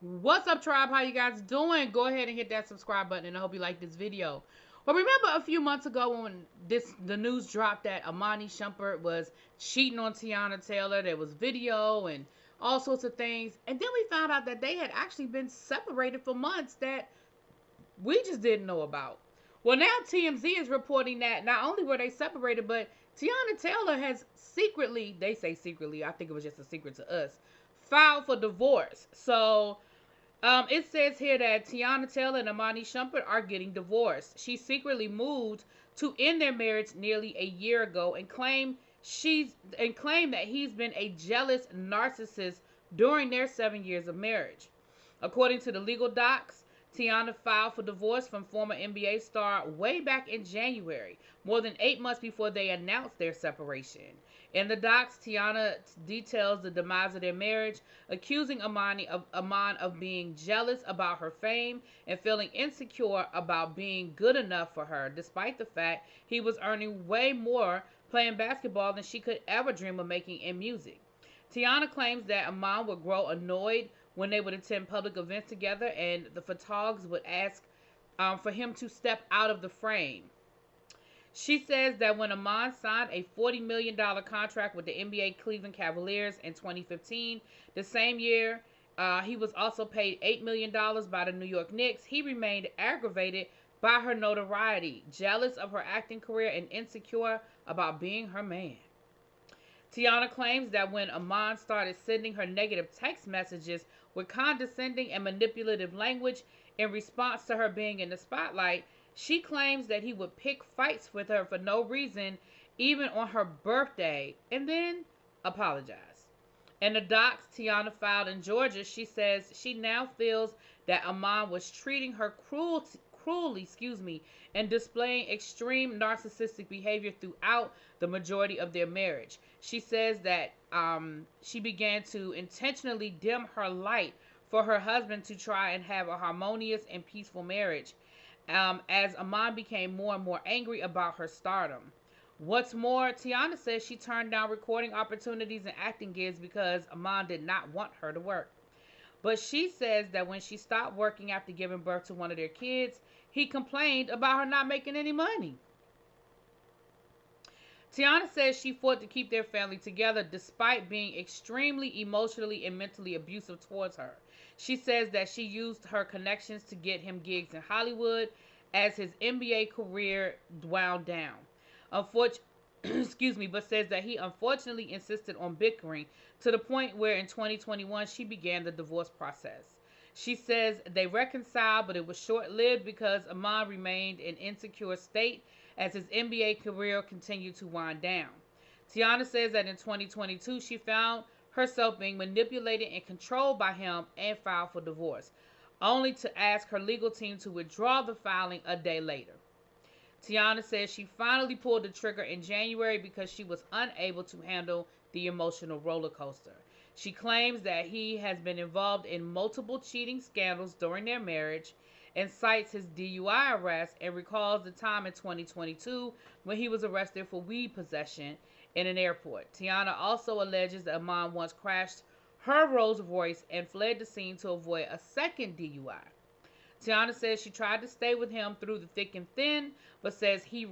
What's up, tribe? How you guys doing? Go ahead and hit that subscribe button, and I hope you like this video. Well, remember a few months ago when the news dropped that Iman Shumpert was cheating on Teyana Taylor. There was video and all sorts of things, and then we found out that they had actually been separated for months that we just didn't know about. Well, now TMZ is reporting that not only were they separated, but Teyana Taylor has secretly, they say secretly, I think it was just a secret to us, filed for divorce. So it says here that Teyana Taylor and Iman Shumpert are getting divorced. She secretly moved to end their marriage nearly a year ago and claimed that he's been a jealous narcissist during their 7 years of marriage. According to the legal docs, Teyana filed for divorce from former NBA star way back in January, more than 8 months before they announced their separation. In the docs, Teyana details the demise of their marriage, accusing Iman of being jealous about her fame and feeling insecure about being good enough for her, despite the fact he was earning way more playing basketball than she could ever dream of making in music. Teyana claims that Iman would grow annoyed when they would attend public events together, and the photographers would ask for him to step out of the frame. She says that when Iman signed a $40 million contract with the NBA Cleveland Cavaliers in 2015, the same year he was also paid $8 million by the New York Knicks, he remained aggravated by her notoriety, jealous of her acting career, and insecure about being her man. Teyana claims that when Iman started sending her negative text messages with condescending and manipulative language in response to her being in the spotlight, she claims that he would pick fights with her for no reason, even on her birthday, and then apologize. In the docs Teyana filed in Georgia, she says she now feels that Iman was treating her cruelly, and displaying extreme narcissistic behavior throughout the majority of their marriage. She says that she began to intentionally dim her light for her husband to try and have a harmonious and peaceful marriage, as Iman became more and more angry about her stardom. What's more, Teyana says she turned down recording opportunities and acting gigs because Iman did not want her to work. But she says that when she stopped working after giving birth to one of their kids, he complained about her not making any money. Teyana says she fought to keep their family together despite being extremely emotionally and mentally abusive towards her. She says that she used her connections to get him gigs in Hollywood as his NBA career wound down. Unfortunately, but says that he unfortunately insisted on bickering to the point where in 2021 she began the divorce process. She says they reconciled, but it was short lived because Iman remained in an insecure state as his NBA career continued to wind down. Teyana says that in 2022 she found herself being manipulated and controlled by him and filed for divorce, only to ask her legal team to withdraw the filing a day later. Teyana says she finally pulled the trigger in January because she was unable to handle the emotional roller coaster. She claims that he has been involved in multiple cheating scandals during their marriage and cites his DUI arrest and recalls the time in 2022 when he was arrested for weed possession in an airport. Teyana also alleges that Iman once crashed her Rolls Royce and fled the scene to avoid a second DUI. Teyana says she tried to stay with him through the thick and thin, but says he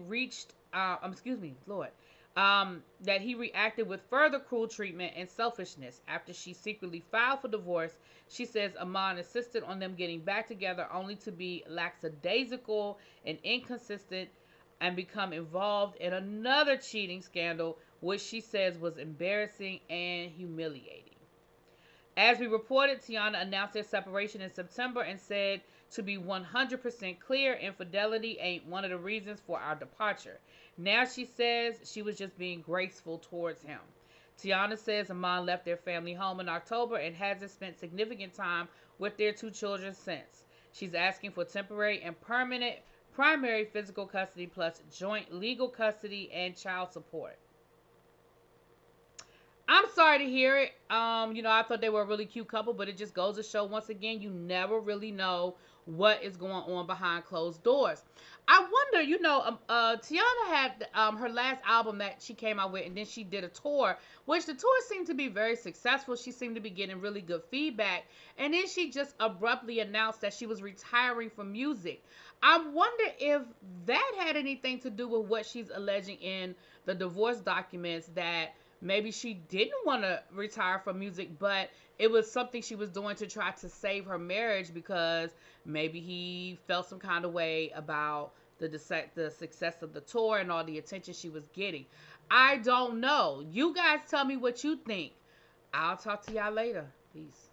that he reacted with further cruel treatment and selfishness. After she secretly filed for divorce, she says Iman insisted on them getting back together only to be lackadaisical and inconsistent and become involved in another cheating scandal, which she says was embarrassing and humiliating. As we reported, Teyana announced their separation in September and said, to be 100% clear, infidelity ain't one of the reasons for our departure. Now she says she was just being graceful towards him. Teyana says Iman left their family home in October and hasn't spent significant time with their two children since. She's asking for temporary and permanent primary physical custody plus joint legal custody and child support. I'm sorry to hear it. I thought they were a really cute couple, but it just goes to show once again, you never really know what is going on behind closed doors. I wonder, Teyana had her last album that she came out with, and then she did a tour, which the tour seemed to be very successful. She seemed to be getting really good feedback, and then she just abruptly announced that she was retiring from music. I wonder if that had anything to do with what she's alleging in the divorce documents, that maybe she didn't want to retire from music, but it was something she was doing to try to save her marriage because maybe he felt some kind of way about the success of the tour and all the attention she was getting. I don't know. You guys tell me what you think. I'll talk to y'all later. Peace.